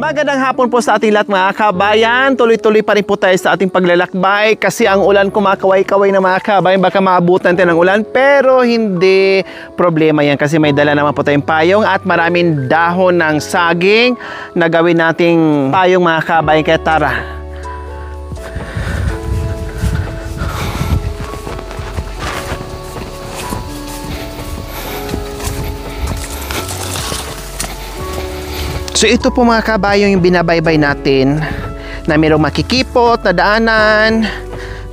Magandang hapon po sa ating lahat mga kabayan. Tuloy-tuloy pa rin po tayo sa ating paglalakbay kasi ang ulan kumakaway-kaway na mga kabayan. Baka maabutan tayo ng ulan pero hindi problema yan kasi may dala naman po tayong payong at maraming dahon ng saging na gawin nating payong mga kabayan. Kaya tara. So ito po mga kabayo yung binabaybay natin na mayroong makikipot na daanan,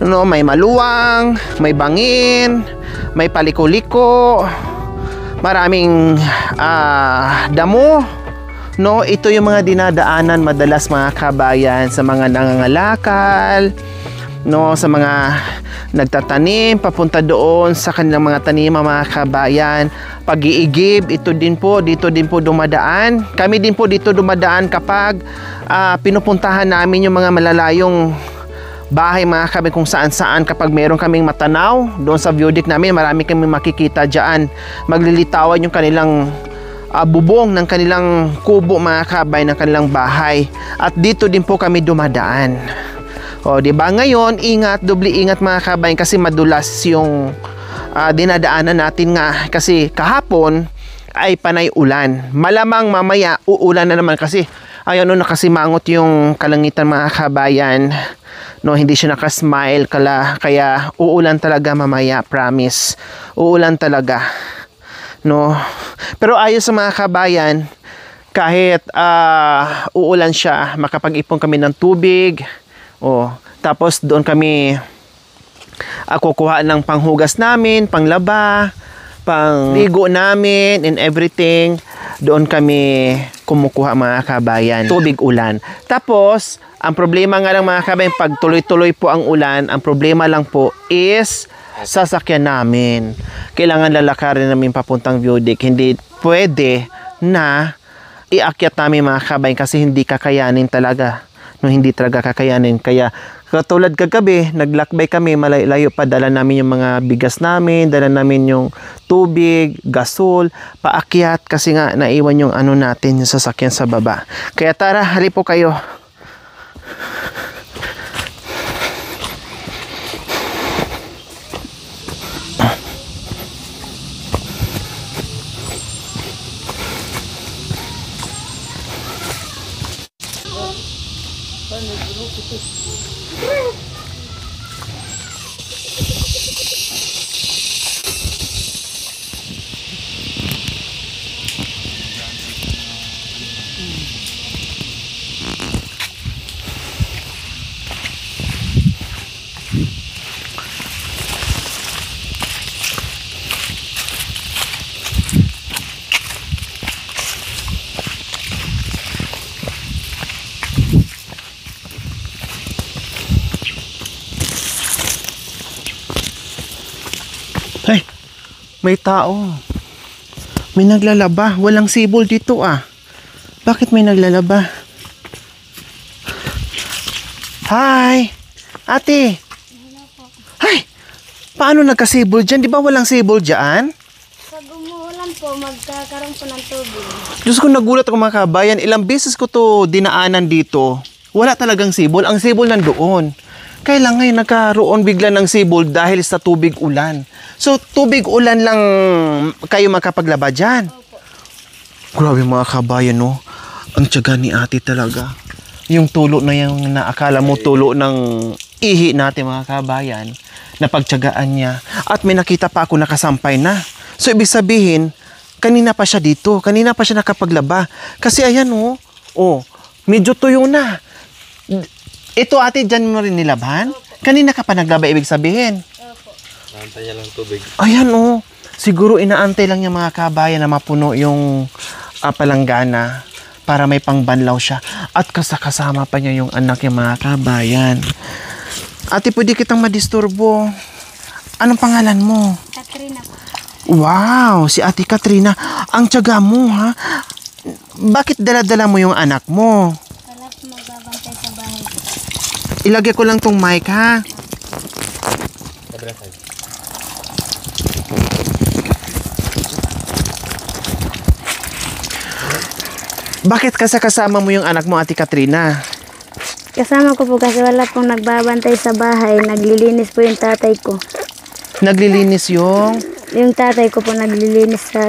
no, may maluwang, may bangin, may paliko-liko, maraming damo, no. Ito yung mga dinadaanan madalas mga kabayan sa mga nangangalakal, no, sa mga nagtatanim papunta doon sa kanilang mga tanim mga kabayan. Pag-iigib, ito din po, dito din po dumadaan. Kami din po dito dumadaan kapag pinupuntahan namin yung mga malalayong bahay mga kabayan kung saan-saan. Kapag meron kaming matanaw doon sa view deck namin, marami kaming makikita dyan. Maglilitawan yung kanilang bubong ng kanilang kubo mga kabayan, ng kanilang bahay. At dito din po kami dumadaan. O, diba? Ngayon, ingat, doble ingat mga kabayan kasi madulas yung dinadaanan natin nga kasi kahapon ay panay ulan. Malamang mamaya uulan na naman kasi ayun, no, nakasimangot yung kalangitan mga kabayan. No, hindi siya nakasmile kaya uulan talaga mamaya, promise. Uulan talaga. No. Pero ayos sa mga kabayan, kahit uulan siya, makapag-ipon kami ng tubig. Oh, tapos doon kami kukuha ng panghugas namin, panglaba, pangligo namin and everything. Doon kami kumukuha mga kabayan, tubig ulan. Tapos, ang problema nga lang mga kabayan, pag tuloy-tuloy po ang ulan, ang problema lang po is sasakyan namin. Kailangan lalakarin namin papuntang view deck. Hindi pwede na iakyat namin mga kabayan kasi hindi kakayanin talaga. No, hindi talaga kakayanin. Kaya katulad kagabi, naglakbay kami, malayo pa, dala namin yung mga bigas namin, dala namin yung tubig, gasol, paakyat kasi nga naiwan yung ano natin, yung sasakyan sa baba. Kaya tara, halip po kayo. Ay, may tao. May naglalaba. Walang sibol dito ah. Bakit may naglalaba? Hi! Ate! Ay! Paano nagkasibol dyan? Di ba walang sibol dyan? Pag umuulan po, magkakaroon po ng tubig. Diyos ko, nagulat ako mga kabayan. Ilang beses ko to dinaanan dito. Wala talagang sibol. Ang sibol nandoon. Kailan ngayon nagkaroon bigla ng sibol dahil sa tubig ulan. So, tubig ulan lang kayo makapaglaba dyan. Opo. Grabe mga kabayan, no? Ang tiyaga ni ate talaga. Yung tulo na yung naakala mo tulo ng ihi natin mga kabayan, napagtiyagaan niya. At may nakita pa ako nakasampay na. So, ibig sabihin, kanina pa siya dito. Kanina pa siya nakapaglaba. Kasi ayan, oh, medyo tuyo na. Ito ate, dyan mo rin nilabhan? Opo. Kanina ka pa naglaba, ibig sabihin? Opo. Naantay niya lang tubig. Ayan, oh. Siguro inaantay lang niya mga kabayan na mapuno yung palanggana para may pangbanlaw siya. At kasama pa niya yung anak yung mga kabayan. Ate, pwede kitang madisturbo. Anong pangalan mo? Katrina po. Wow, si Ate Katrina. Ang tiyaga mo, ha? Bakit dala-dala mo yung anak mo? Wala po magbabantay sa bahay. Ilagay ko lang tong mic, ha? Bakit kasama mo yung anak mo, Ate Katrina? Kasama ko po kasi wala pong nagbabantay sa bahay. Naglilinis po yung tatay ko. Naglilinis yung Yung tatay ko po naglilinis sa...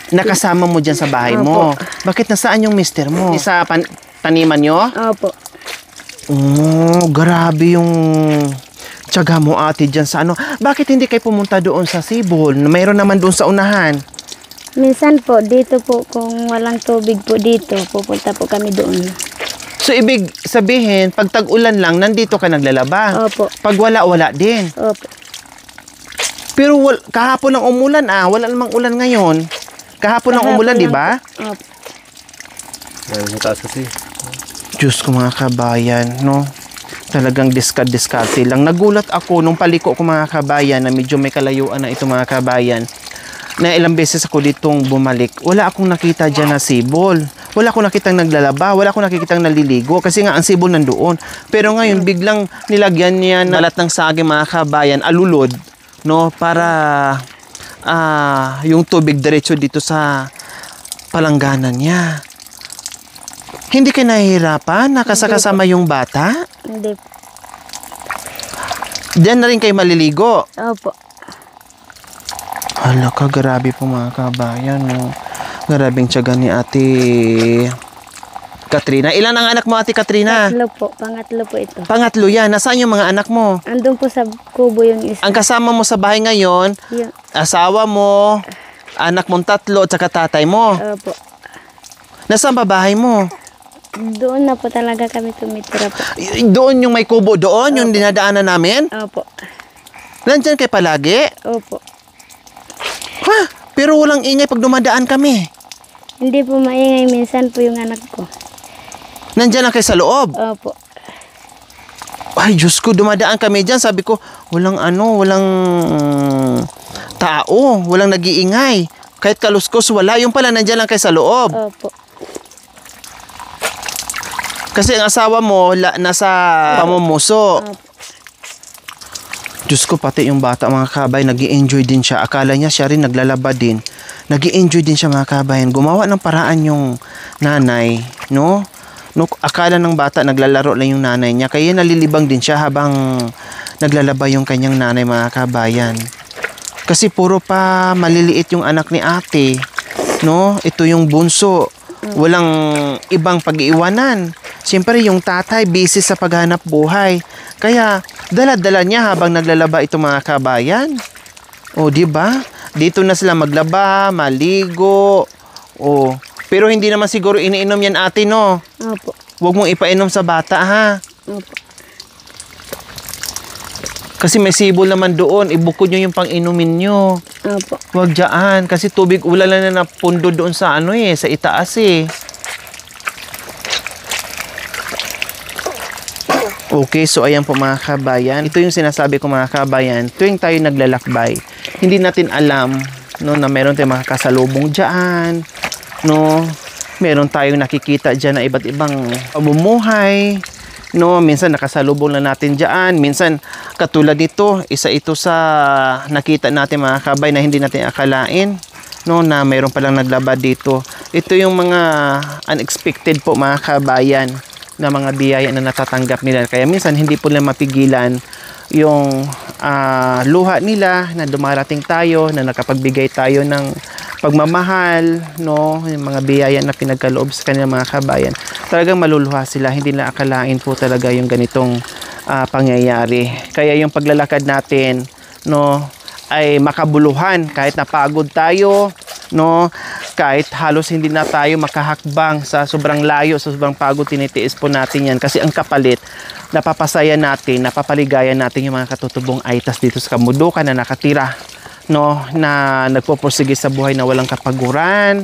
nakasama mo dyan sa bahay mo. Bakit nasaan yung mister mo? Sa taniman nyo? Opo. Oh, grabe yung tiyaga mo, ate, dyan sa ano. Bakit hindi kayo pumunta doon sa Sibol? Mayroon naman doon sa unahan. Minsan po, dito po, kung walang tubig po dito, pupunta po kami doon. So, ibig sabihin, pag tag-ulan lang, nandito ka naglalaba. Opo. Pag wala din. Opo. Pero kahapon lang umulan, wala namang ulan ngayon. Kahapon lang umulan, di ba? Opo. Dahil sa taas kasi. Diyos ko, mga kabayan, no? Talagang diskarte lang. Nagulat ako nung paliko ko, mga kabayan, na medyo may kalayuan na ito, mga kabayan, na ilang beses ako ditong bumalik. Wala akong nakita dyan na sibol. Wala akong nakitang naglalaba. Wala akong nakitang naliligo. Kasi nga, ang sibol nandoon. Pero ngayon, biglang nilagyan niya na balat ng saging, mga kabayan, alulod, no? Para yung tubig diretso dito sa palangganan niya. Hindi ka nahihirapan? Nakasakasama yung bata? Hindi po. Diyan na rin kayo maliligo? Opo. Hala ka, grabe po, mga kabayan, no? Grabing tiyaga ni Ate Katrina. Ilan ang anak mo, Ate Katrina? Pangatlo po. Pangatlo po ito. Pangatlo yan. Nasaan yung mga anak mo? Andun po sa kubo yung isa. Ang kasama mo sa bahay ngayon, Yung, asawa mo, anak mong tatlo, at saka tatay mo. opo. Nasaan ba bahay mo? Doon na po talaga kami tumitira po. Doon yung may kubo doon, yung dinadaanan namin? Opo. Nandyan kayo palagi? Opo. Ha? Pero walang ingay pag dumadaan kami. Hindi po maingay minsan po yung anak ko. Nandyan lang kayo sa loob. Opo. Ay, Diyos ko, dumadaan kami dyan. Sabi ko, walang tao, walang nag-iingay. Kahit kaluskos, wala. Yung pala, nandyan lang kayo sa loob. Opo. Kasi ang asawa mo, nasa pamumuso. Opo. Diyos ko, pati yung bata, mga kabay, nag-i-enjoy din siya. Akala niya siya rin naglalaba din. Nag-i-enjoy din siya, mga kabayan. Gumawa ng paraan yung nanay, no? Akala ng bata, naglalaro lang yung nanay niya. Kaya nalilibang din siya habang naglalaba yung kanyang nanay, mga kabayan. Kasi puro pa maliliit yung anak ni ate, no? Ito yung bunso. Walang ibang pag-iwanan. Siyempre, yung tatay busy sa paghanap buhay. Kaya, dala-dala niya habang naglalaba ito, mga kabayan. O, di ba? Dito na sila maglaba, maligo. O, pero hindi naman siguro iniinom yan, ate, no? Opo. Huwag mong ipainom sa bata, ha? Opo. Kasi may sibol naman doon. Ibukod nyo yung pang-inumin nyo. Opo. Huwag dyan. Kasi tubig ulan na napundo doon sa sa itaas, eh. Okay, so ayan po, mga kabayan. Ito yung sinasabi ko, mga kabayan. Tuwing tayo naglalakbay, hindi natin alam, no, na meron tayong mga kasalubong dyan, no? Meron tayong nakikita dyan na iba't ibang pamumuhay, no? Minsan nakasalubong na natin dyan. Minsan, katulad nito, isa ito sa nakita natin, mga kabay, na hindi natin akalain, no, na meron palang naglaba dito. Ito yung mga unexpected po, mga kabayan, na mga biyaya na natatanggap nila. Kaya minsan hindi po nila mapigilan yung luha nila na dumarating tayo, na nakapagbigay tayo ng pagmamahal, no, yung mga biyaya na pinagkaloob sa kanilang mga kabayan. Talagang maluluha sila, hindi nila akalain po talaga yung ganitong pangyayari. Kaya yung paglalakad natin, no, ay makabuluhan kahit napagod tayo, no, kahit halos hindi na tayo makahakbang sa sobrang layo, sa sobrang pagod, tinitiis po natin yan. Kasi ang kapalit, napapasaya natin, napapaligaya natin yung mga katutubong aitas dito sa Kamudukan na nakatira, no, na nagpupursige sa buhay na walang kapaguran,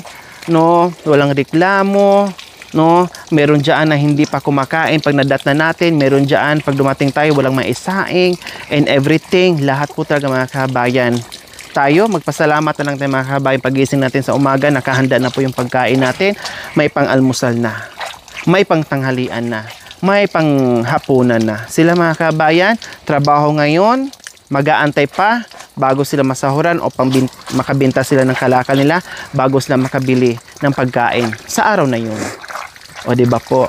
no, walang reklamo, no, meron dyan na hindi pa kumakain pag nadat na natin, meron dyan pag dumating tayo walang maisaing and everything. Lahat po talaga, mga kabayan, tayo magpasalamat na lang tayo, mga kabayan. Pagising natin sa umaga, nakahanda na po yung pagkain natin. May pang-almusal na, may pang-tanghalian na, may pang-hapunan na. Sila, mga kabayan, trabaho ngayon, mag-aantay pa bago sila masahuran o makabenta sila ng kalakal nila bago sila makabili ng pagkain sa araw na yun. O di ba po?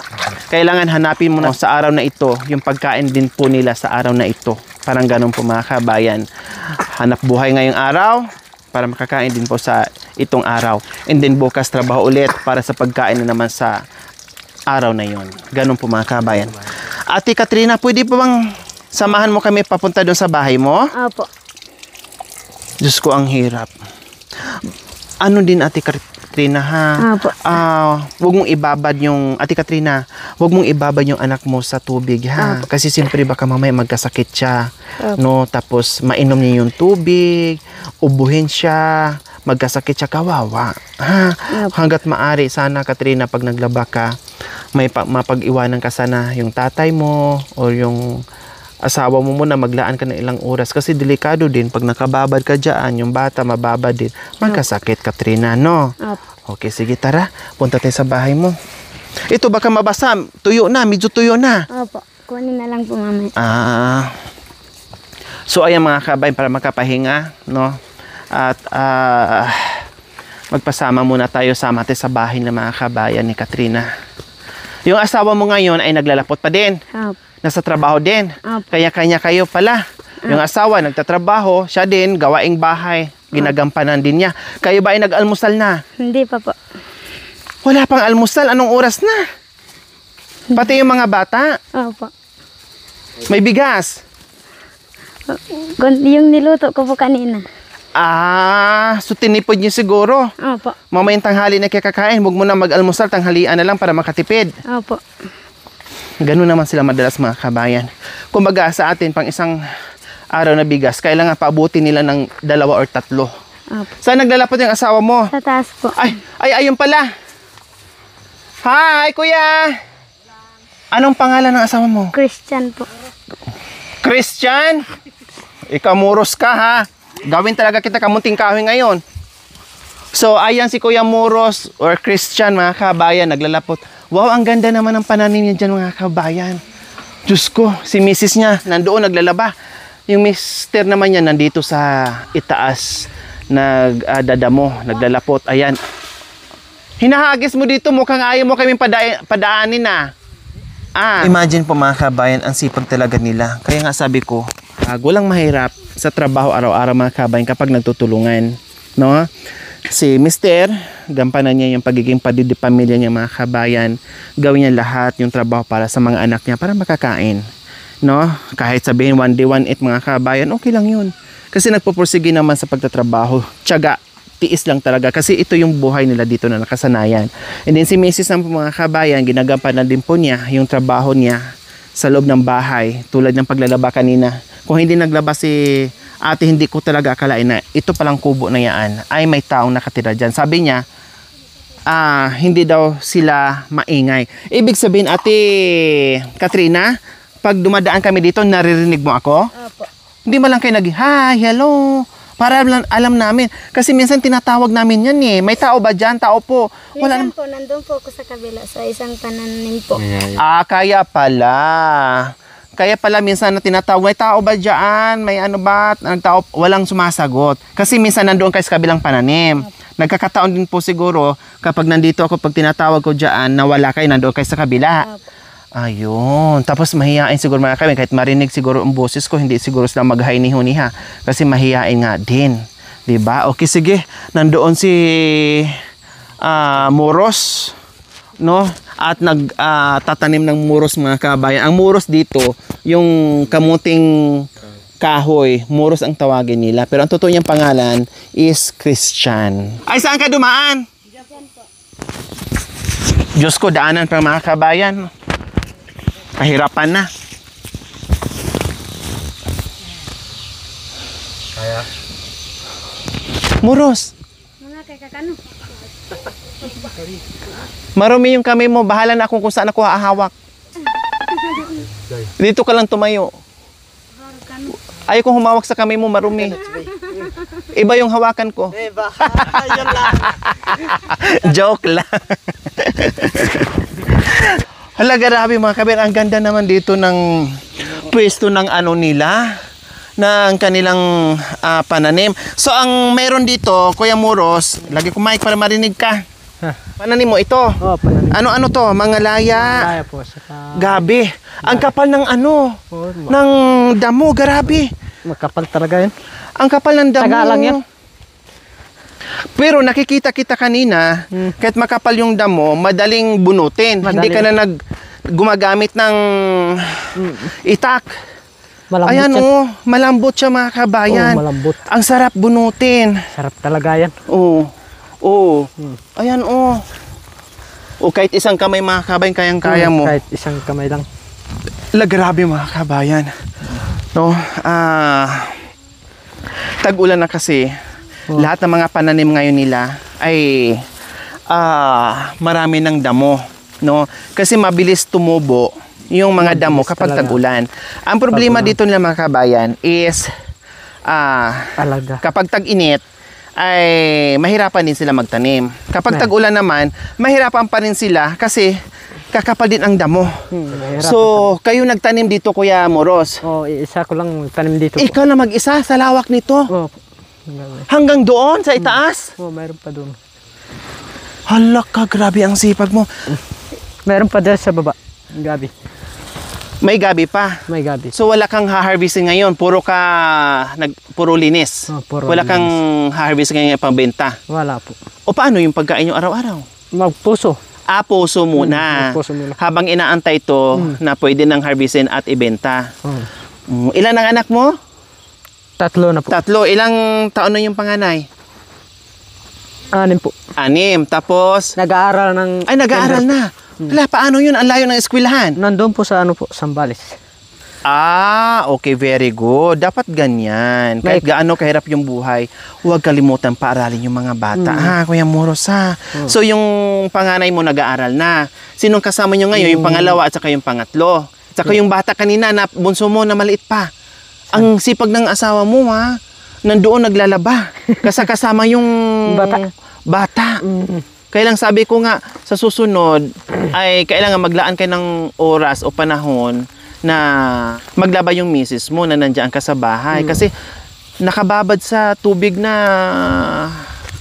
Kailangan hanapin mo na sa araw na ito yung pagkain din po nila sa araw na ito. Parang ganun po mga kabayan. Hanap buhay ngayong araw para makakain din po sa itong araw. And then bukas trabaho ulit para sa pagkain na naman sa araw na yun. Ganun po mga kabayan. Ate Katrina, pwede po bang samahan mo kami papunta doon sa bahay mo? Opo. Diyos ko, ang hirap. Ano din, Ate Katrina, ha? Opo. Huwag mong ibabad yung, Ate Katrina, huwag mong ibabad yung anak mo sa tubig, ha? Opo. Kasi siyempre baka mamaya magkasakit siya. Opo. No? Tapos mainom niya yung tubig, ubuhin siya, magkasakit siya, kawawa. Ha? Opo. Hanggat maari, sana, Katrina, pag naglaba ka, may mapag-iwanan ka sana yung tatay mo o yung asawa mo muna, maglaan ka ng ilang oras kasi delikado din pag nakababad ka dyan, yung bata mababad din, magkasakit, Katrina, no? Opo. Okay, sige, tara, punta tayo sa bahay mo. Ito baka mabasa, tuyo na, medyo tuyo na. Opo. Kunin na lang po mamaya. So ayan mga kabayan, para makapahinga, no? At magpasama muna tayo, sama tayo sa bahay ng mga kabayan ni Katrina. Yung asawa mo ngayon ay naglalapot pa din. Opo. Nasa trabaho din. Opo. Kanya-kanya kayo pala. Yung asawa nagtatrabaho, siya din gawaing bahay. Ginagampanan din niya. Kayo ba ay nag-almusal na? Hindi pa po. Wala pang almusal. Anong oras na? Pati yung mga bata. Opo. May bigas. Yung niluto ko po kanina. So tinipod niyo siguro. Opo. Mamayang tanghali na kakain. Huwag mo na mag-almusal. Tanghalian na lang para makatipid. Opo. Ganun naman sila madalas mga kabayan. Kumbaga sa atin, pang isang araw na bigas, kailangan paabutin nila ng 2 or 3. Opo. Saan naglalapot yung asawa mo? Sa taas po. Ay, ayun pala. Hi, kuya. Anong pangalan ng asawa mo? Christian po. Christian? Ikaw muros ka, ha? Gawin talaga kita kamunting kahoy ngayon. So, ayan si Kuya Muros or Christian, mga kabayan, naglalapot. Wow, ang ganda naman ng pananim niya dyan, mga kabayan. Diyos ko, si Mrs. niya nandoon naglalaba. Yung Mr. naman niya nandito sa itaas, nagdadamo, naglalapot. Ayan. Hinahagis mo dito, mukhang ayaw mo kaming padaanin na. Imagine po mga kabayan, ang sipag talaga nila. Kaya nga sabi ko, walang mahirap sa trabaho araw-araw mga kabayan kapag nagtutulungan. No? Si Mr., gampanan niya yung pagiging pamilya niya mga kabayan. Gawin niya lahat yung trabaho para sa mga anak niya para makakain. No? Kahit sabihin one day, one eat mga kabayan, okay lang yun. Kasi nagpupursige naman sa pagtatrabaho. Tiyaga, tiis lang talaga. Kasi ito yung buhay nila dito na nakasanayan. And then si Mrs. ng mga kabayan, ginagampanan din po niya yung trabaho niya sa loob ng bahay. Tulad ng paglalaba kanina. Kung hindi naglaba si ate, hindi ko talaga akalain na ito palang kubo na yan ay may taong nakatira dyan. Sabi niya, hindi daw sila maingay. Ibig sabihin, Ate Katrina, pag dumadaan kami dito, naririnig mo ako? Opo. Hindi mo lang kayo hi, hello. Para alam namin. Kasi minsan tinatawag namin yan eh. May tao ba dyan? Tao po. Wala Minsan po, nandun po ako sa kabila sa isang pananim po. Kaya pala. Kaya pala minsan na tinatawag, may tao ba dyan? May ano ba? Tao, walang sumasagot. Kasi minsan nandoon kayo sa kabilang pananim. Nagkakataon din po siguro kapag nandito ako, pag tinatawag ko dyan, nawala kayo, nandoon kayo sa kabila. Ayun. Tapos mahihain siguro mga kami. Kahit marinig siguro ang boses ko, hindi siguro sila mag-hi ni Huniha. Kasi mahihain nga din. Diba? Okay, sige. Nandoon si Muros. No? At nagtatanim ng muros mga kabayan. Ang muros dito, yung kamuting kahoy, muros ang tawagin nila. Pero ang totoo niyang pangalan is Christian. Ay, saan ka dumaan? Diyos ko, daanan pa mga kabayan. Kahirapan na. Kaya? Muros. Mga kay kakano. Marumi yung kamay mo. Bahala na kung saan ako hahawak. Dito ka lang tumayo. Ayaw kong humawak sa kamay mo, marumi. Iba yung hawakan ko. Iba. Yun lang. Joke lang. Hala, grabe mga kabir. Ang ganda naman dito ng pwesto ng ano nila. ng kanilang pananim. So ang meron dito, Kuya Muros, lagi ko mic para marinig ka. Pananim mo ito. Oh, pananim. Ano to? Mga laya, Kaya po. Saka, gabi. Ang kapal ng ng damo, grabe. makapal talaga yun. Ang kapal ng damo. Taga lang yan. Pero nakikita kita kanina, kahit makapal yung damo, madaling bunutin. Hindi ka na gumagamit ng itak. Malambot Ayan yan. malambot siya mga kabayan. Oo, malambot. Ang sarap bunutin. Sarap talaga yan. Oo. Ayan O kahit isang kamay mga kabayan, kayang-kaya mo. Kahit isang kamay lang. Grabe mga kabayan. No? Tag-ulan na kasi. Lahat ng mga pananim ngayon nila ay marami ng damo, no? Kasi mabilis tumubo yung mga damo kapag talaga. tag-ulan. Ang problema dito nila mga kabayan is Alaga. kapag tag-init ay mahirapan din sila magtanim. Kapag tag-ulan naman, mahirapan pa rin sila kasi kakapal din ang damo. So, kayo nagtanim dito, Kuya Moros. Isa ko lang tanim dito. Ikaw na mag-isa sa lawak nito. Hanggang doon sa itaas? Mayroon pa doon. Hala ka, grabe ang sipag mo. Mayroon pa dyan sa baba. Gabi. May gabi pa. May gabi. So wala kang ha-harvesting ngayon, puro linis. Puro Wala kang ha-harvesting ngayon pambenta. Wala po. O paano yung pagkain nyo araw-araw? Magpuso. Puso muna. Magpuso muna. Habang inaantay ito na pwede nang harvestin at ibenta. Ilan ang anak mo? 3 na po. 3. Ilang taon na yung panganay? 6 po. 6. Tapos? Nag-aaral ng... Ay, nag-aaral na. Wala, paano yun? Ang layo ng eskwelahan. Nandun po sa Sambales. Okay, very good. Dapat ganyan. Kahit gaano kahirap yung buhay, huwag kalimutan paaralin yung mga bata. Kuya Moros ha. So yung panganay mo nag-aaral na. Sinong kasama nyo ngayon? Yung pangalawa at saka yung pangatlo. At saka yung bata kanina na bunso mo na maliit pa. Ang sipag ng asawa mo ha. Nandoon naglalaba. Kasama yung bata. Kaya lang sabi ko nga, sa susunod ay kailangan maglaan kayo ng oras o panahon na maglaba yung misis mo na nandiyan ka sa bahay. Kasi nakababad sa tubig na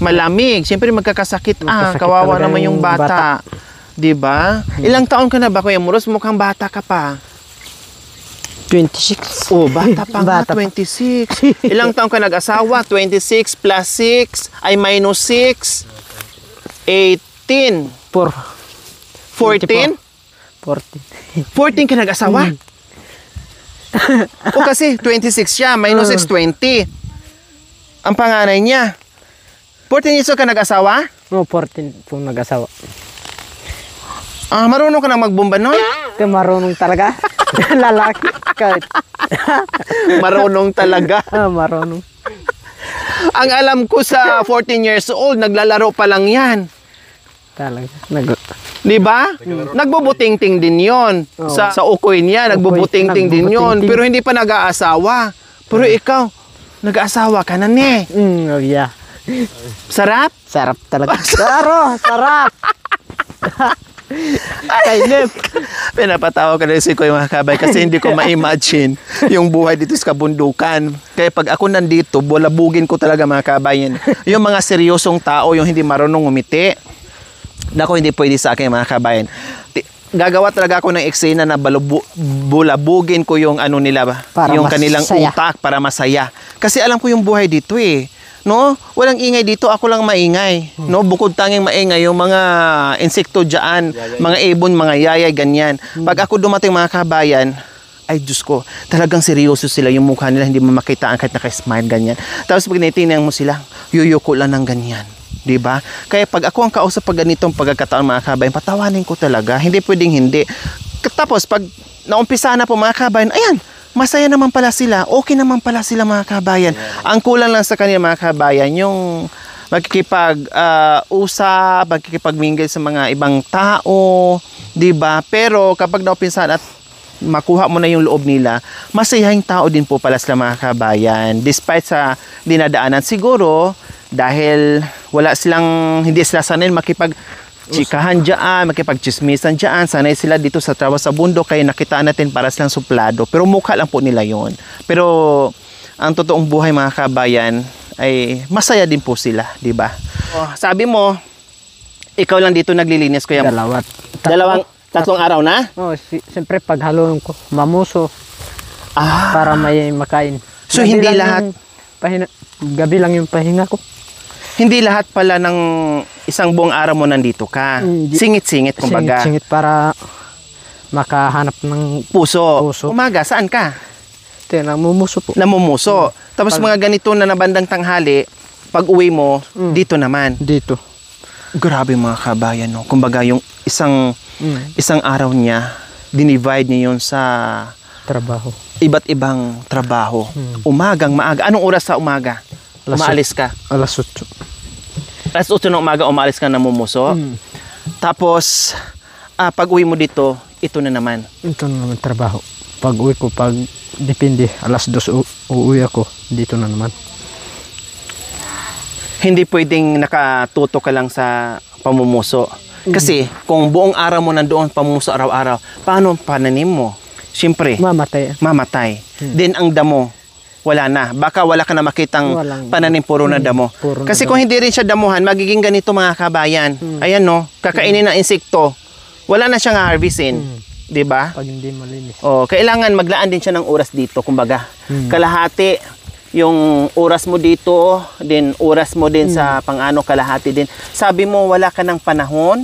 malamig. Siyempre magkakasakit. Kawawa naman yung bata. Diba? Ilang taon ka na ba, Kuya Moros? Mukhang bata ka pa. 26. Bata pa nga, 26. Ilang taon ka nag-asawa? 26 plus 6 ay minus 6. 18. 14? 14 ka nag-asawa? Kasi 26 siya, minus 6, 20. Ang panganay niya. 14 years old ka nag-asawa? 14 po nag-asawa. Marunong ka na magbomba nun? Marunong talaga. Lalaki. Kahit. Marunong talaga. Marunong. Ang alam ko sa 14 years old, naglalaro pa lang yan. Talaga. Di ba? Nagbubuting-ting din yon. Sa ukoy niya, nagbubuting-ting din yon. Pero hindi pa nag-aasawa. Pero ikaw, nag-aasawa ka na ne. Yeah. Sarap? Sarap talaga. Sarap. Kainip. Pinapatawa ka na si Kuya mga kabay kasi hindi ko ma-imagine yung buhay dito sa kabundukan. Kaya pag ako nandito, bulabugin ko talaga mga kabayan. Yung mga seryosong tao, yung hindi marunong umiti, nako hindi pwede sa akin mga kabayan. Gagawa talaga ako ng eksena na bulabugin ko yung ano nila ba? Yung kanilang utak para masaya. Kasi alam ko yung buhay dito No? Walang ingay dito, ako lang maingay. No? Bukod tanging maingay yung mga insekto diyan, mga ibon, mga yayay, ganyan. Pag ako dumating mga kabayan, ay Diyos ko, talagang seryoso sila yung mukha nila, hindi mo makitaan kahit naka-smile, ganyan. Tapos pag naitingnan mo sila, yuyuko lang ng ganyan. Diba? Kaya pag ako ang kausap pag ganitong pagkakataon mga kabayan, patawanin ko talaga. Hindi pwedeng hindi. Tapos pag naumpisa na po mga kabayan, ayan, masaya naman pala sila. Okay naman pala sila mga kabayan. Ang kulang lang sa kanila mga kabayan, yung magkikipag-usap, magkikipag-mingle sa mga ibang tao, 'di ba? Pero kapag naupinsan at makuha mo na yung loob nila, masayahing tao din po pala sila mga kabayan. Despite sa dinadaanan siguro dahil hindi sila sanay chikahan dyan, makipagchismisan dyan, sanay sila dito sa trabaho sa bundok, kaya nakitaan natin para silang suplado. Pero mukha lang po nila yon. Pero ang totoong buhay mga kabayan ay masaya din po sila, di ba? Sabi mo, ikaw lang dito naglilinis, Kuya. Tatlong araw na? Oh, siyempre paghalon ko, mamuso Ah, para may makain. So, hindi lahat- gabi lang yung pahinga ko. hindi lahat pala ng isang buong araw mo nandito ka. Hindi. Singit-singit, kumbaga. Singit para makahanap ng Puso. Puso. Umaga, saan ka? namumuso po. Namumuso. Tapos mga ganito na nabandang tanghali, pag uwi mo, dito naman. Dito. Grabe mga kabayan, no? Kumbaga yung isang araw niya, dinivide niya yun sa Trabaho. iba't ibang trabaho. Umagang maaga. Anong oras sa umaga? Umaalis ka? Alas 8. Alas 8 ng umaga, umaalis ka namumuso. Tapos, pag uwi mo dito, ito na naman. Ito na naman trabaho. Pag uwi ko, depende, alas 2 uuwi ako. Dito na naman. Hindi pwedeng nakatuto ka lang sa pamumuso. Kasi, kung buong araw mo nandoon pamumuso araw-araw, paano ang pananim mo? Siyempre, Mamatay. mamatay. Then ang damo, wala na. Baka wala ka na makitang Walang- pananim puro na damo. puro na Kasi damo. kung hindi rin siya damuhan, magiging ganito mga kabayan. Ayan no, kakainin ng insekto. Wala na siyang harvestin. 'Di ba? Pag hindi malinis. Oh, kailangan maglaan din siya ng oras dito, kumbaga. Kalahati yung oras mo dito, din oras mo din sa pang-ano, kalahati din. Sabi mo wala ka ng panahon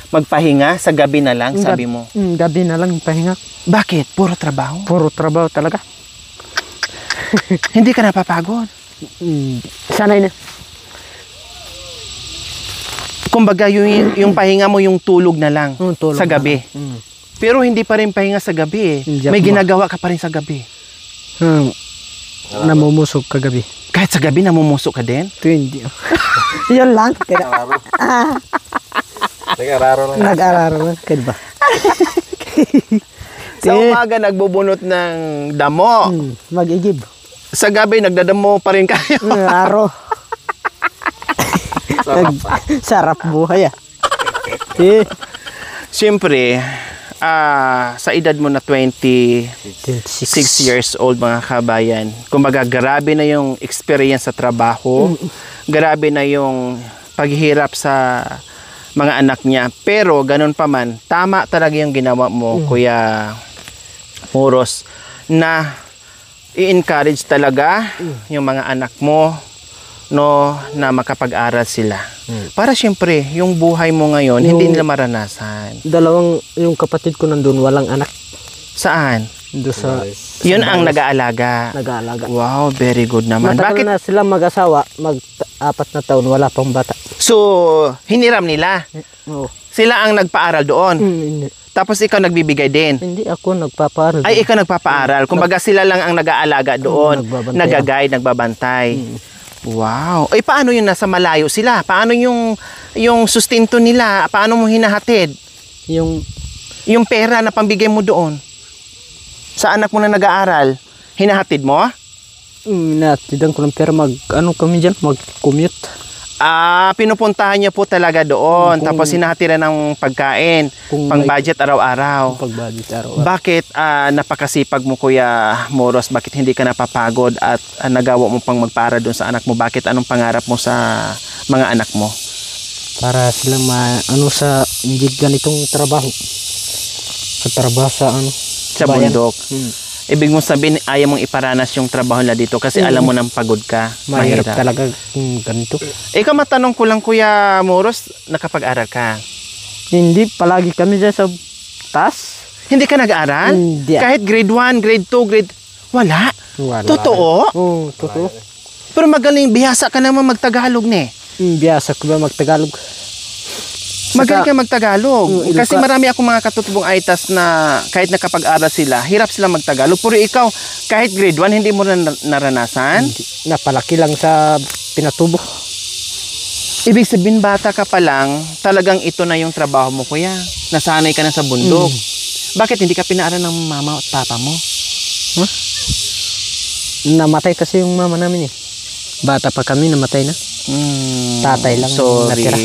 magpahinga, sa gabi na lang, sabi mo. Gabi na lang pahinga. Bakit? Puro trabaho? Puro trabaho talaga. Hindi ka napapagod? Sanay na. Kumbaga yung pahinga mo yung tulog na lang Tulog sa na gabi. lang. Pero hindi pa rin pahinga sa gabi eh. Hindi May ako ginagawa ka pa rin sa gabi. Namumusog kagabi. Kahit sa gabi namumuso ka din? Ito hindi. Yan lang. Nag-araro lang. Nag-araro lang. Kaya ba? Sa umaga nagbubunot ng damo. Mag-igib. Sa gabi nagdadamo pa rin kayo. Araw. Sarap buhay ah. Siyempre, sa edad mo na 26 years old mga kabayan, kumbaga grabe na yung experience sa trabaho, grabe na yung paghihirap sa mga anak niya. Pero ganun pa man, tama talaga yung ginawa mo, Kuya Moros, na i-encourage talaga yung mga anak mo, no, na makapag-aral sila. Para siyempre, yung buhay mo ngayon, hindi nila maranasan. Yung kapatid ko nandun, walang anak. Saan? Doon sa Yun ang nag-aalaga. nag-aalaga. Wow, very good naman. Matagal Bakit? na sila mag-asawa, mag-4 na taon, wala pang bata. So, hiniram nila. Oo. Sila ang nagpaaral doon. Hindi. Tapos ikaw nagbibigay din. Hindi ako nagpapaaral. Ay, ikaw nagpapaaral. Kumbaga sila lang ang nag-aalaga doon. nagbabantay. Nag-guide, nagbabantay. Wow. Ay, paano yun nasa malayo sila? Paano yung sustento nila? Paano mo hinahatid? Yung Yung pera na pambigay mo doon? Sa anak mo na nag-aaral, hinahatid mo? natidan ko lang pero kami dyan, mag-commute. Pinupuntahan niya po talaga doon. Tapos hinahatiran ng pagkain, pang budget araw-araw. Pag-budget araw. Bakit napakasipag mo Kuya Moros? Bakit hindi ka napapagod at nagawa mo pang magpara doon sa anak mo? Bakit anong pangarap mo sa mga anak mo? Para silang sa hindi ganitong trabaho. Sa trabaho Sa bayan. bundok. Ibig mo sabihin, ayaw mong iparanas yung trabaho nila dito kasi alam mo nang pagod ka. Mahirap talaga ganito. Ikaw matanong ko lang Kuya Moros, nakapag-aral ka? Hindi, palagi kami dyan sa taas. Hindi ka nag-aaral? Hindi. Kahit grade 1, grade 2, grade... Wala? Wala. Totoo? Oo, totoo. Pero magaling, bihasa ka naman magtagalog ne. Biyasa ko ba magtagalog? Magaling ka magtagalog. Ilocano. Kasi marami akong mga katutubong aitas na kahit nakapag-aral sila, hirap sila magtagalog. Pero ikaw, kahit grade 1, hindi mo naranasan? Napalaki lang sa pinatubo. Ibig sabihin, bata ka pa lang, talagang ito na yung trabaho mo, kuya. Nasanay ka na sa bundok. Bakit hindi ka pinaaral ng mama at papa mo? Namatay kasi yung mama namin eh. Bata pa kami, namatay na. Tatay lang Sorry. natira.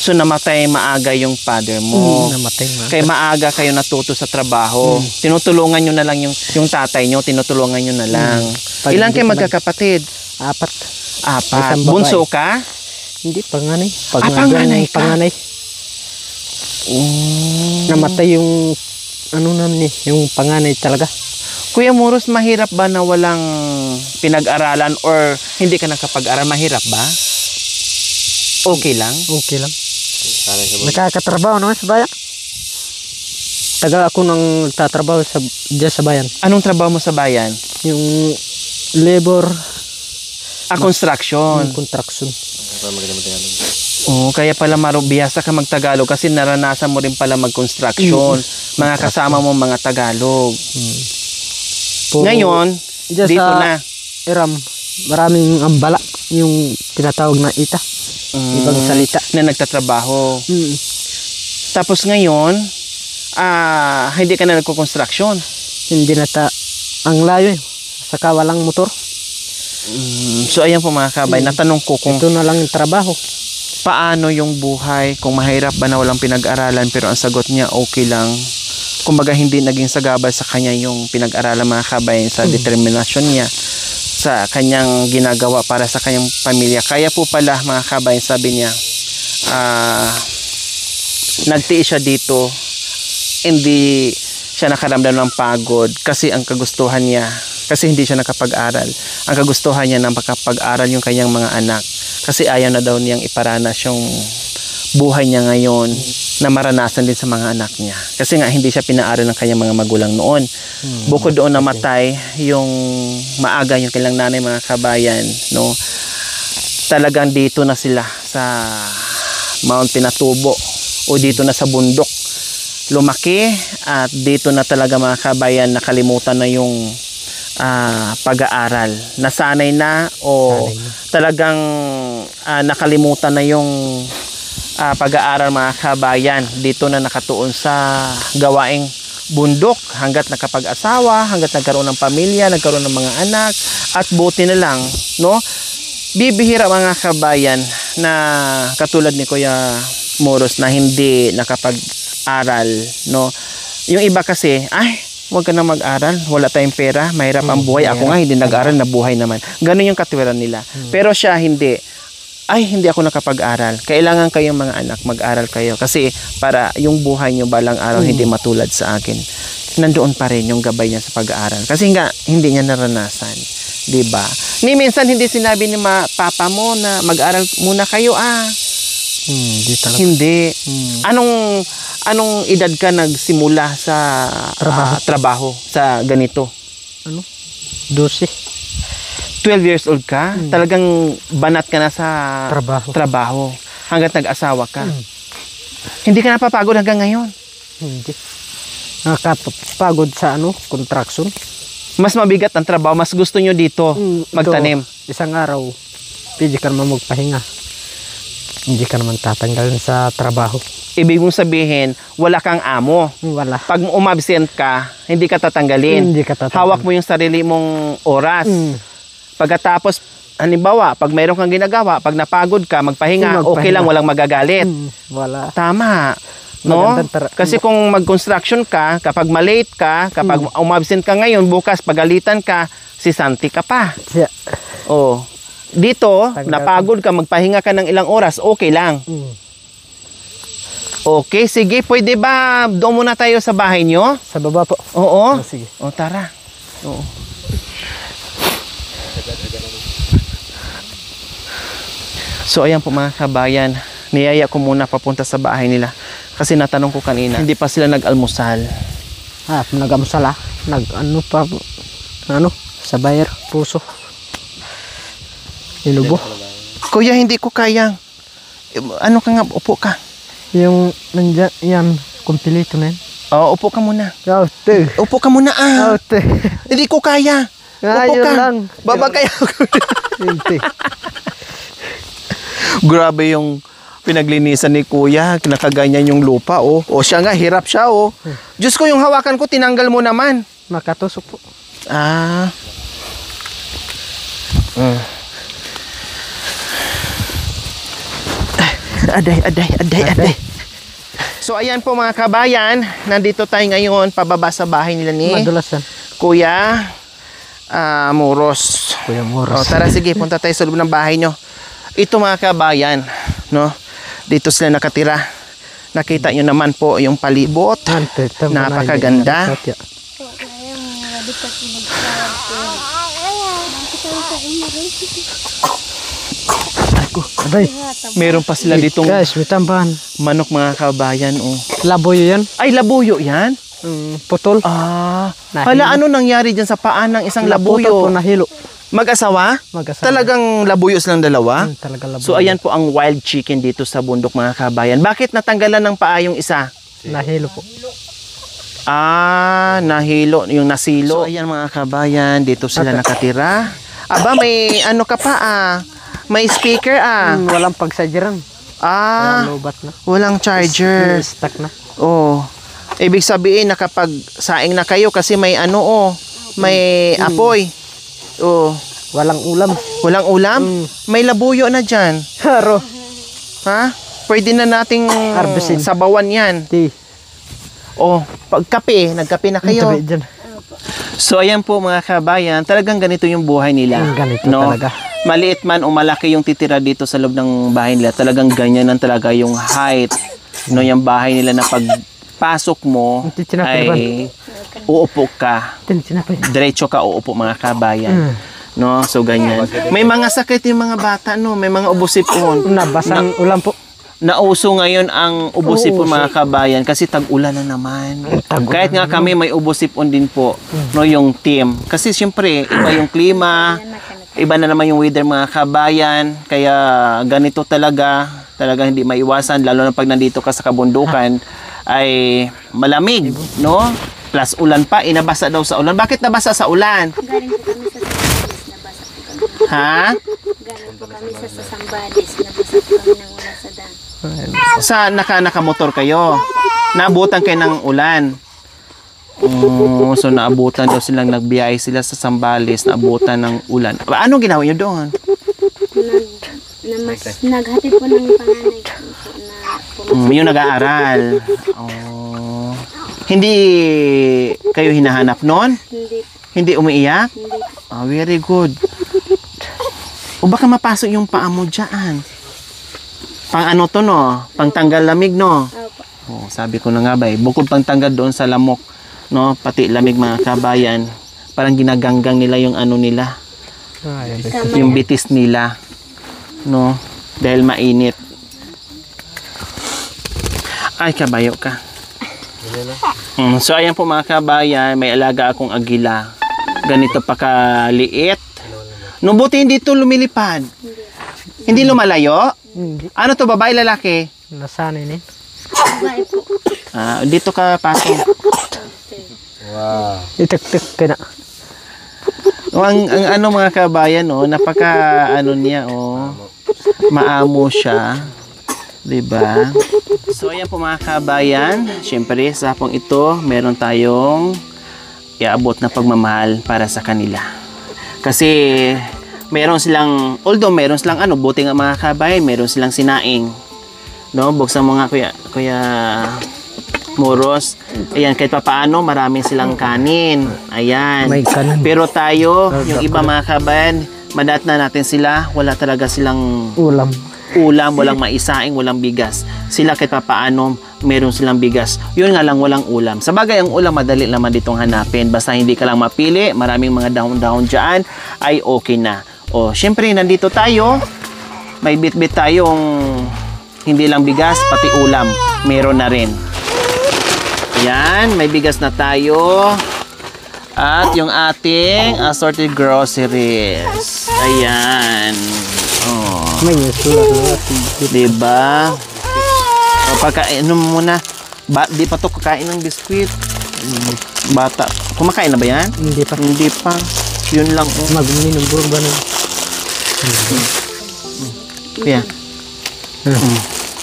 So namatay maaga yung father mo. Namatay na. Kaya maaga kayo natuto sa trabaho. Tinutulungan nyo na lang yung tatay nyo, tinutulungan nyo na lang. Pag Ilan hindi kayo pa magkakapatid? 4. Apat. Isang babae. Bunso ka? Hindi, panganay. Panganay ka? Panganay. Namatay yung namin yung panganay talaga. Kuya Muros, mahirap ba na walang pinag-aralan or hindi ka nakapag-aral? Mahirap ba? Okay lang? Okay lang. Nakakatrabaho naman sa bayan. Taga ako nang tatrabaho dyan sa bayan. Anong trabaho mo sa bayan? Yung labor, Construction. yung construction. Oo, kaya pala bihasa ka mag-Tagalog kasi naranasan mo rin pala mag-construction. Mga kasama mo mga Tagalog. Ngayon, Dyan dito sa na. Iram, maraming ambala yung tinatawag na ita. Ibang salita. Na nagtatrabaho. Tapos ngayon, hindi ka na nagko-construction. Hindi na ang layo saka walang motor. So ayan po mga kabay, natanong ko kung Ito na lang yung trabaho. paano yung buhay, kung mahirap ba na walang pinag-aralan, pero ang sagot niya okay lang. Kumbaga hindi naging sagabal sa kanya yung pinag-aralan mga kabay sa determinasyon niya sa kanyang ginagawa para sa kanyang pamilya. Kaya po pala mga kabay, sabi niya, nagtiis siya dito, hindi siya nakaramdam ng pagod kasi ang kagustuhan niya, kasi hindi siya nakapag-aral, ang kagustuhan niya na makapag-aral yung kanyang mga anak kasi ayaw na daw niyang iparanas yung buhay niya ngayon na maranasan din sa mga anak niya kasi nga hindi siya pinaaral ng kanyang mga magulang noon. Bukod doon namatay yung maaga yung kailang nanay mga kabayan, no? Talagang dito na sila sa Mount Pinatubo o dito na sa bundok lumaki at dito na talaga mga kabayan nakalimutan na yung pag-aaral. Nasanay na o talagang nakalimutan na yung pag-aaral mga kabayan. Dito na nakatuon sa gawaing bundok hanggat nakapag-asawa, hanggat nagkaroon ng pamilya, nagkaroon ng mga anak at buti na lang, no? Bibihira mga kabayan na katulad ni Kuya Muros na hindi nakapag-aral, no? Yung iba kasi, huwag ka na mag-aral, wala tayong pera, mahirap ang buhay. Ako nga hindi nag-aral, nabuhay naman. Ganun yung katwiran nila. Pero siya hindi. Hindi ako nakapag-aral. Kailangan kayong mga anak, mag-aral kayo. Kasi para yung buhay nyo balang araw hindi matulad sa akin. Nandoon pa rin yung gabay niya sa pag-aaral. Kasi nga, hindi niya naranasan. Diba? Ni minsan hindi sinabi ni papa mo na mag-aral muna kayo, Hindi talaga. Hindi. Anong edad ka nagsimula sa trabaho sa ganito? 12. 12 years old ka? Talagang banat ka na sa trabaho hanggat nag-asawa ka. Hindi ka napapagod hanggang ngayon? Hindi. Nakapagod sa construction. Mas mabigat ang trabaho, mas gusto nyo dito magtanim. Isang araw, pwede ka naman magpahinga. Hindi ka naman tatanggalin sa trabaho. Ibig mong sabihin, wala kang amo. Wala. Pag umabsent ka, hindi ka tatanggalin. Hindi ka tatanggalin. Hawak mo yung sarili mong oras. Pagkatapos, halimbawa, pag mayroon kang ginagawa, pag napagod ka, magpahinga, okay lang, walang magagalit. Wala. Tama. No? Kasi kung mag-construction ka, kapag malate ka, kapag umabsent ka ngayon, bukas pagalitan ka, si Santi ka pa. Dito, napagod ka, magpahinga ka ng ilang oras, okay lang. Okay, sige, pwede ba doon muna tayo sa bahay nyo? Sa baba po. Oo. Sige. Tara. Oo. So ayan po mga kabayan, niyaya ko muna papunta sa bahay nila kasi natanong ko kanina, hindi pa sila nag-almusal. Nag-almusal sa Bayer, Puso. Ilubo. Kuya, hindi ko kaya. Ano ka nga, upo ka. Yung nandiyan, yan, kumpilito na yan. Upo ka muna. Te. Upo ka muna Te. Hindi ko kaya. Upo ka. Lang. Baba kaya. Hindi. Grabe yung pinaglinisan ni Kuya, kinakaganyan yung lupa, O siya nga, hirap siya, Diyos ko, yung hawakan ko, tinanggal mo naman. Makatusok po. Aday. So ayan po mga kabayan, nandito tayo ngayon pababa sa bahay nila ni Madulasan. Kuya Moros. Kuya O, Moros. tara sige, punta tayo sa loob ng bahay nyo. Ito mga kabayan, no? Dito sila nakatira. Nakita nyo naman po yung palibot. Napakaganda. Aday. Meron pa sila ditong Guys, may tambahan. manok mga kabayan. Oh. Laboy yan. Ay, labuyo yan? Putol. Hala, Nahilo. ano nangyari dyan sa paan ng isang Naputol po, labuyo? nahilo. Mag-asawa? Mag-asawa. Talagang labuyo silang dalawa? Talaga laboy. So ayan po ang wild chicken dito sa bundok mga kabayan. Bakit natanggalan ng paa yung isa? Nahilo po. Nahilo, yung nasilo. So ayan mga kabayan, dito sila nakatira. Aba, may ano ka pa may speaker Walang pagsadyaran. Lobat na. Walang charger. Stuck na. Oh. Ibig sabihin nakapag-saing na kayo kasi may may apoy. Oh. Walang ulam. Walang ulam? May labuyo na dyan. Haro. Ha? Pwede na nating Harvestin. sabawan yan. Di. Oh, pagkape, nagkape na kayo. Tabi dyan. So ayan po mga kabayan, talagang ganito yung buhay nila. Ganito talaga. Maliit man o malaki yung titira dito sa loob ng bahay nila, talagang ganyan ang talaga yung height. No, yung bahay nila na pagpasok mo ay uupo ka. Diretso ka uupo mga kabayan. No, so ganyan. May mga sakit yung mga bata, no, may mga ubosipon. Nabasang ulam po. Nauso ngayon ang ubosipon mga kabayan kasi tag-ulan na naman. Kahit nga kami may ubosipon din po, no, yung team. Kasi siyempre, iba yung klima, iba na naman yung weather mga kabayan, kaya ganito talaga hindi maiwasan, lalo na pag nandito ka sa kabundukan, ay malamig, no? Plus ulan pa, inabasa daw sa ulan. Bakit nabasa sa ulan? Galing po kami sa Sambales, nabasa po kami. Ha? Galing po kami sa Sambales, nabasa po kami ng ulan sa daan. Sa nakamotor kayo, naabutan kayo ng ulan. Oh, so naabutan daw silang nagbiyahe sila sa Sambales, naabutan ng ulan. Anong ginawa niyo doon? Naghatid po ng panganay ko po na Yung nag-aaral. Oh. Hindi kayo hinahanap noon? Hindi umiiyak? Hindi. Oh, very good. O baka mapasok yung paa mo dyan. Pang ano to, no? Pang tanggal lamig, no? Opo. Oh, sabi ko na nga ba, bukod pang tanggal doon sa lamok, no? Pati lamig mga kabayan. Parang ginaganggang nila yung ano nila. Yung bitis nila. No? Dahil mainit. Ay, kabayo ka. So, ayan po mga kabayan, may alaga akong agila. Ganito pa kaliit. No, buti hindi ito lumilipad. Hindi lumalayo? Hindi. Ano to, babae, lalaki? Nasanay ni. Babae po. Dito ka pasok. Wow. Itik-tik ka na. Ang ano mga kabayan, napaka ano niya, maamo siya. 'Di ba? So ayan po mga kabayan, syempre sa hapong ito, meron tayong iabot na pagmamahal para sa kanila. Kasi meron silang, although meron silang buti nga mga kabayan, meron silang sinaing. No, buksan mo nga kuya Moros. Ayan, kahit papaano, marami silang kanin. Ayan. May kanin. Pero tayo, yung iba mga kabayan, madat na natin sila, wala talaga silang Ulam. walang maisaing, walang bigas. Sila kahit papaano, meron silang bigas. Yun nga lang, walang ulam. Sa bagay, ang ulam, madali naman ditong hanapin. Basta hindi ka lang mapili, maraming mga dahon-dahon dyan, ay okay na. O, syempre, nandito tayo. May bit-bit tayong hindi lang bigas, pati ulam. Meron na rin. Ayan, may bigas na tayo. At yung ating assorted groceries. Ayan. Oh. May sulat na. Diba? O, pagkainom mo muna. Di pa to kakain ng biskwit. Bata. Kumakain na ba yan? Hindi pa. Hindi pa. Yun lang. Mag-uminom ba na? Kaya.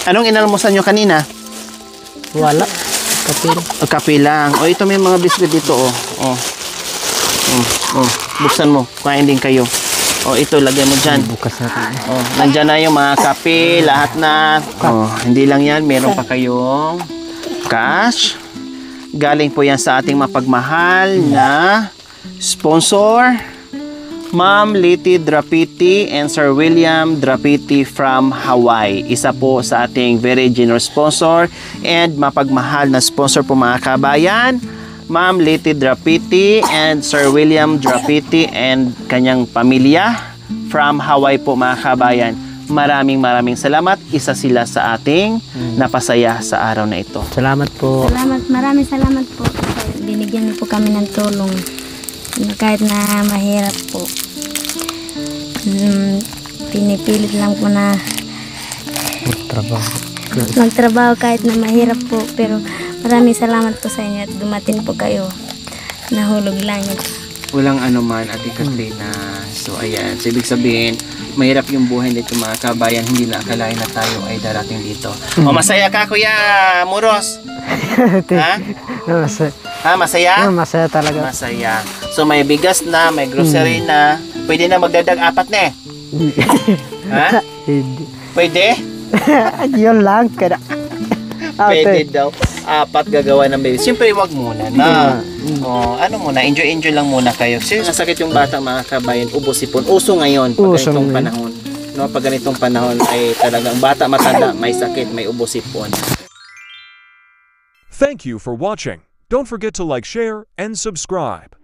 Anong inalmusan nyo kanina? Wala. Kapil. O, kape lang. O, ito may mga biskwit dito, oh. Buksan mo. Kain din kayo. O, ito, lagay mo dyan. Bukas natin. Oh, nandyan na yung mga kape, lahat na. Oh, hindi lang yan, meron pa kayong cash. Galing po yan sa ating mapagmahal na sponsor, Ma'am Liti Drapiti and Sir William Drapiti from Hawaii. Isa po sa ating very generous sponsor and mapagmahal na sponsor po mga kabayan. Ma'am Liti Drapiti and Sir William Drapiti and kanyang pamilya from Hawaii po mga kabayan. Maraming salamat. Isa sila sa ating napasaya sa araw na ito. Salamat po. Maraming salamat po. Binigyan niyo po kami ng tulong. Kahit na mahirap po. Pinipilit lang po na magtrabaho kahit na mahirap po. Pero maraming salamat po sa inyo at dumating po kayo. Nahulog lang yun. Walang anuman, Ate Katrina. So, ayan. So, ibig sabihin, mahirap yung buhay nito mga kabayan. Hindi na akalain na tayo ay darating dito. O, masaya ka, Kuya Muros? Ha? Ha, masaya? Masaya talaga. Masaya. So, may bigas na, may grocery na. Pwede na magdadag 4 na eh. Ha? Pwede? Yun lang. Pwede daw. 4 gagawa ng baby. Siyempre, wag muna na. Ano muna, enjoy lang muna kayo. Kasi nasakit yung bata mga kabayan, ubo-sipon. Uso ngayon, pag ganitong panahon. No, pag ganitong panahon ay talagang bata matanda, may sakit, may ubo-sipon. Thank you for watching. Don't forget to like, share, and subscribe.